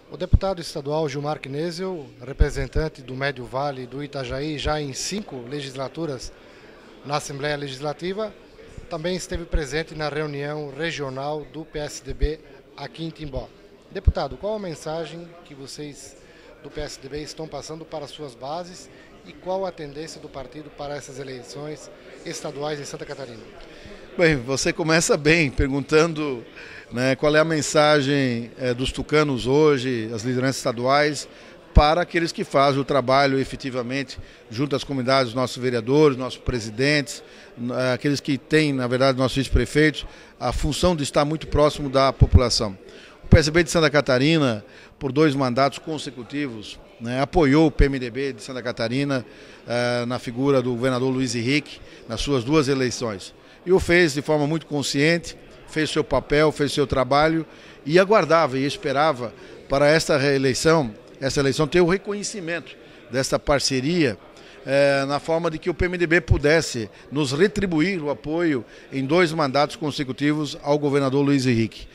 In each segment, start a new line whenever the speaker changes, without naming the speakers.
O deputado estadual Gilmar Knesel, representante do Médio Vale do Itajaí já em 5 legislaturas na Assembleia Legislativa, também esteve presente na reunião regional do PSDB aqui em Timbó. Deputado, qual a mensagem que vocês do PSDB estão passando para suas bases e qual a tendência do partido para essas eleições estaduais em Santa Catarina?
Bem, você começa bem perguntando, né, qual é a mensagem dos tucanos hoje, as lideranças estaduais, para aqueles que fazem o trabalho efetivamente junto às comunidades, nossos vereadores, nossos presidentes, aqueles que têm, na verdade, nossos vice-prefeitos, a função de estar muito próximo da população. O PSDB de Santa Catarina, por 2 mandatos consecutivos, né, apoiou o PMDB de Santa Catarina na figura do governador Luiz Henrique nas suas 2 eleições. E o fez de forma muito consciente, fez seu papel, fez seu trabalho e aguardava e esperava para essa eleição ter o reconhecimento dessa parceria na forma de que o PMDB pudesse nos retribuir o apoio em 2 mandatos consecutivos ao governador Luiz Henrique.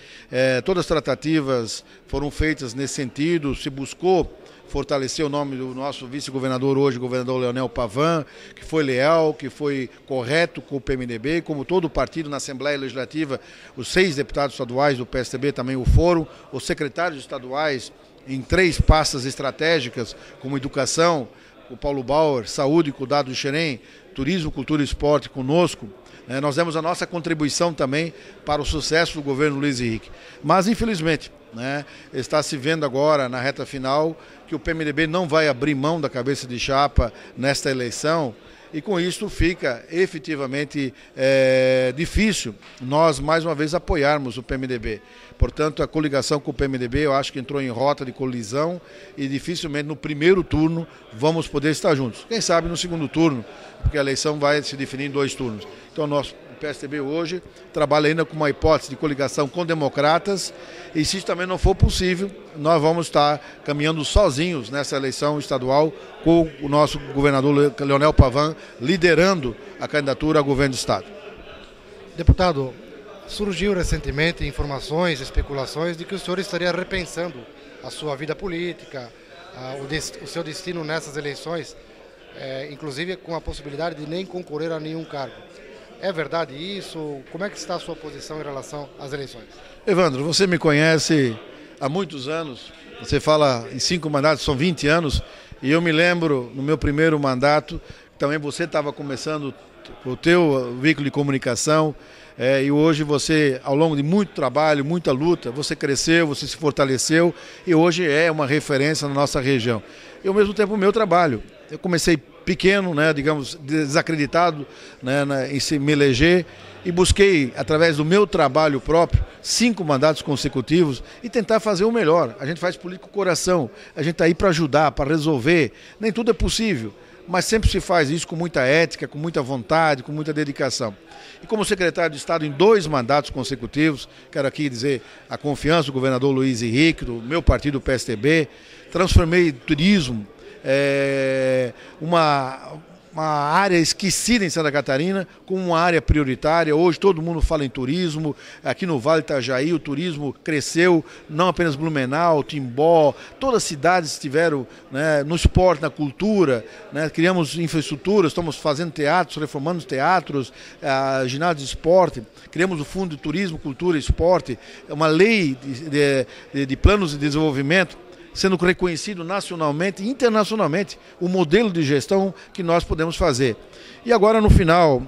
Todas as tratativas foram feitas nesse sentido, se buscou fortalecer o nome do nosso vice-governador hoje, o governador Leonel Pavan, que foi leal, que foi correto com o PMDB, como todo o partido na Assembleia Legislativa, os 6 deputados estaduais do PSDB também o foram, os secretários estaduais em 3 pastas estratégicas, como educação, o Paulo Bauer, saúde e cuidado do Xerém, turismo, cultura e esporte conosco. Nós demos a nossa contribuição também para o sucesso do governo Luiz Henrique. Mas, infelizmente, está se vendo agora, na reta final, que o PMDB não vai abrir mão da cabeça de chapa nesta eleição e com isso fica efetivamente difícil nós, mais uma vez, apoiarmos o PMDB. Portanto, a coligação com o PMDB eu acho que entrou em rota de colisão e dificilmente no primeiro turno vamos poder estar juntos. Quem sabe no segundo turno, porque a eleição vai se definir em 2 turnos. Então, nosso PSDB hoje trabalha ainda com uma hipótese de coligação com democratas e se isso também não for possível, nós vamos estar caminhando sozinhos nessa eleição estadual com o nosso governador Leonel Pavan liderando a candidatura a governo do estado.
Deputado, surgiu recentemente informações, especulações de que o senhor estaria repensando a sua vida política, o seu destino nessas eleições, inclusive com a possibilidade de nem concorrer a nenhum cargo. É verdade isso? Como é que está a sua posição em relação às eleições?
Evandro, você me conhece há muitos anos, você fala em 5 mandatos, são 20 anos, e eu me lembro no meu primeiro mandato, também você estava começando o teu veículo de comunicação, e hoje você, ao longo de muito trabalho, muita luta, você cresceu, você se fortaleceu e hoje é uma referência na nossa região. E ao mesmo tempo o meu trabalho, eu comecei pequeno, digamos, desacreditado em se me eleger e busquei, através do meu trabalho próprio, 5 mandatos consecutivos e tentar fazer o melhor. A gente faz política com coração, a gente está aí para ajudar, para resolver, nem tudo é possível, mas sempre se faz isso com muita ética, com muita vontade, com muita dedicação. E como secretário de Estado em 2 mandatos consecutivos, quero aqui dizer a confiança do governador Luiz Henrique, do meu partido, o PSDB, transformei turismo, uma área esquecida em Santa Catarina como uma área prioritária. Hoje todo mundo fala em turismo, aqui no Vale do Itajaí o turismo cresceu, não apenas Blumenau, Timbó, todas as cidades estiveram no esporte, na cultura, criamos infraestrutura, estamos fazendo teatros, reformando teatros, ginásio de esporte, criamos o Fundo de Turismo, Cultura e Esporte, uma lei de planos de desenvolvimento, sendo reconhecido nacionalmente e internacionalmente o modelo de gestão que nós podemos fazer. E agora no final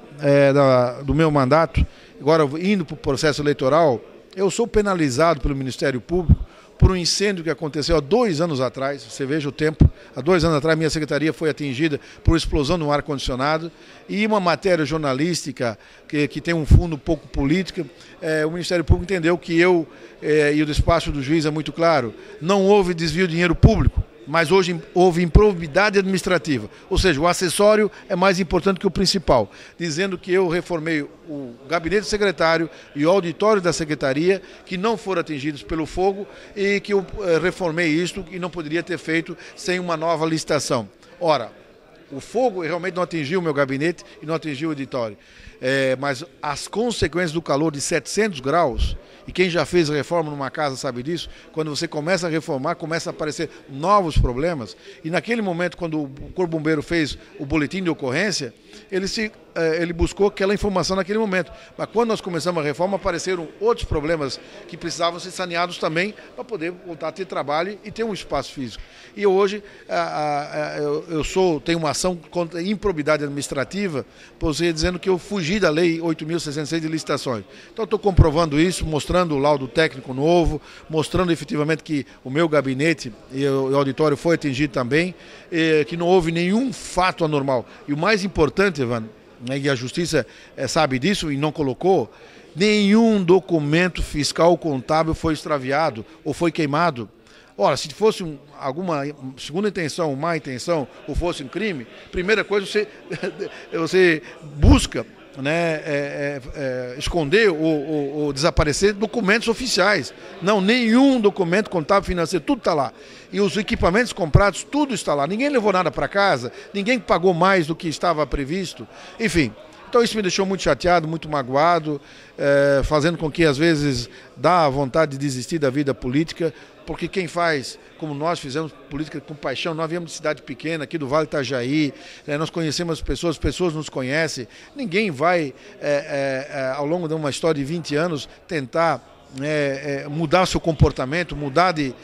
do meu mandato, agora indo para o processo eleitoral, eu sou penalizado pelo Ministério Público por um incêndio que aconteceu há 2 anos atrás, você veja o tempo, há 2 anos atrás minha secretaria foi atingida por explosão de um ar-condicionado e uma matéria jornalística que tem um fundo pouco político, o Ministério Público entendeu que eu e o despacho do juiz é muito claro, não houve desvio de dinheiro público, mas hoje houve improbidade administrativa, ou seja, o acessório é mais importante que o principal, dizendo que eu reformei o gabinete secretário e o auditório da secretaria, que não foram atingidos pelo fogo e que eu reformei isto e não poderia ter feito sem uma nova licitação. Ora, o fogo realmente não atingiu o meu gabinete e não atingiu o auditório. mas as consequências do calor de 700 graus, e quem já fez reforma numa casa sabe disso, quando você começa a reformar, começa a aparecer novos problemas, e naquele momento, quando o Corpo Bombeiro fez o boletim de ocorrência, ele buscou aquela informação naquele momento. Mas quando nós começamos a reforma, apareceram outros problemas que precisavam ser saneados também para poder voltar a ter trabalho e ter um espaço físico. E hoje tenho uma ação contra improbidade administrativa, você dizendo que eu fugi da Lei 8.066 de licitações. Então estou comprovando isso, mostrando o laudo técnico novo, mostrando efetivamente que o meu gabinete e o auditório foi atingido também, que não houve nenhum fato anormal. E o mais importante, Evandro, e a Justiça sabe disso e não colocou, nenhum documento fiscal contábil foi extraviado ou foi queimado. Ora, se fosse alguma segunda intenção, má intenção, ou fosse um crime, primeira coisa você busca, né, esconder ou desaparecer documentos oficiais. Não, nenhum documento contábil financeiro, tudo está lá. E os equipamentos comprados, tudo está lá. Ninguém levou nada para casa, ninguém pagou mais do que estava previsto. Enfim, então isso me deixou muito chateado, muito magoado, fazendo com que às vezes dá vontade de desistir da vida política, porque quem faz, como nós fizemos política com paixão, nós viemos de cidade pequena, aqui do Vale Itajaí, nós conhecemos as pessoas nos conhecem, ninguém vai, ao longo de uma história de 20 anos, tentar mudar seu comportamento, mudar de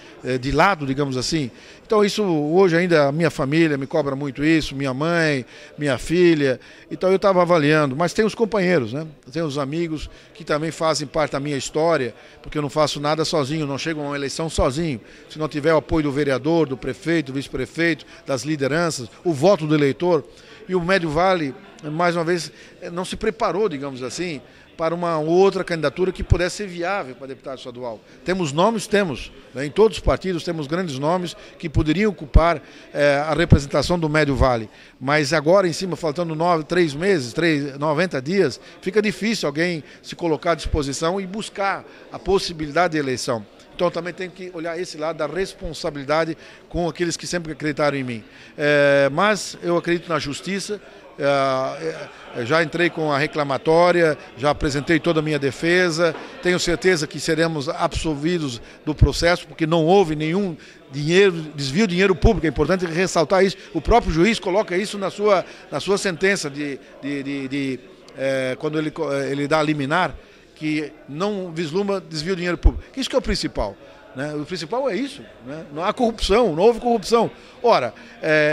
lado, digamos assim. Então isso hoje ainda a minha família me cobra muito isso, minha mãe, minha filha. Então eu estava avaliando, mas tem os companheiros, né? Tem os amigos que também fazem parte da minha história, porque eu não faço nada sozinho, não chego a uma eleição sozinho. Se não tiver o apoio do vereador, do prefeito, do vice-prefeito, das lideranças, o voto do eleitor. E o Médio Vale, mais uma vez, não se preparou, digamos assim, para uma outra candidatura que pudesse ser viável para deputado estadual. Temos nomes? Temos. Né? Em todos os partidos temos grandes nomes que poderiam ocupar a representação do Médio Vale. Mas agora, em cima, faltando 3 meses, 90 dias, fica difícil alguém se colocar à disposição e buscar a possibilidade de eleição. Então também tem que olhar esse lado da responsabilidade com aqueles que sempre acreditaram em mim. Mas eu acredito na justiça. Já entrei com a reclamatória, já apresentei toda a minha defesa, tenho certeza que seremos absolvidos do processo, porque não houve nenhum desvio de dinheiro público, é importante ressaltar isso. O próprio juiz coloca isso na sua sentença, quando ele dá a liminar, que não vislumbra desvio de dinheiro público. Isso que é o principal. Né? O principal é isso, né? Não há corrupção, não houve corrupção. Ora,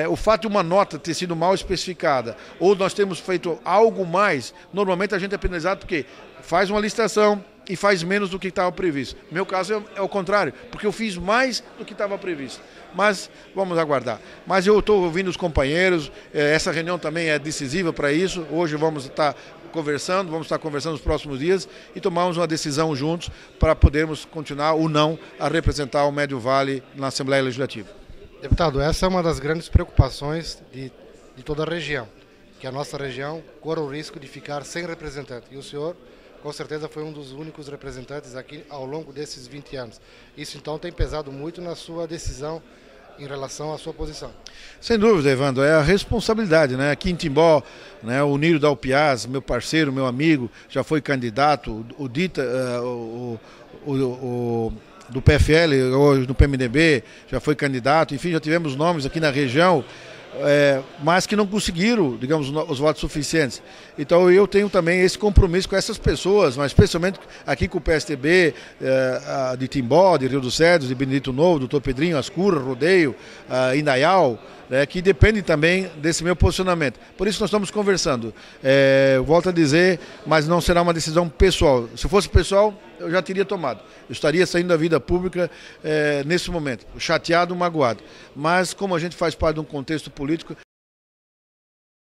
o fato de uma nota ter sido mal especificada, ou nós temos feito algo mais, normalmente a gente é penalizado porque faz uma licitação e faz menos do que estava previsto. No meu caso é o contrário, porque eu fiz mais do que estava previsto. Mas vamos aguardar. Mas eu estou ouvindo os companheiros, essa reunião também é decisiva para isso. Hoje vamos estar conversando nos próximos dias e tomarmos uma decisão juntos para podermos continuar ou não a representar o Médio Vale na Assembleia Legislativa.
Deputado, essa é uma das grandes preocupações de toda a região, que a nossa região corre o risco de ficar sem representante. E o senhor, com certeza, foi um dos únicos representantes aqui ao longo desses 20 anos. Isso, então, tem pesado muito na sua decisão em relação à sua posição.
Sem dúvida, Evandro, é a responsabilidade, né? Aqui em Timbó, né, o Nírio Dalpiaz, meu parceiro, meu amigo, já foi candidato, o Dita, do PFL, hoje no PMDB, já foi candidato, enfim, já tivemos nomes aqui na região, mas que não conseguiram, digamos, os votos suficientes. Então eu tenho também esse compromisso com essas pessoas, mas especialmente aqui com o PSTB, de Timbó, de Rio dos Cedros, de Benedito Novo, Doutor Pedrinho, Ascura, Rodeio, Indaial, que depende também desse meu posicionamento. Por isso nós estamos conversando. Volto a dizer, mas não será uma decisão pessoal. Se fosse pessoal, eu já teria tomado. Eu estaria saindo da vida pública nesse momento, chateado, magoado. Mas como a gente faz parte de um contexto político,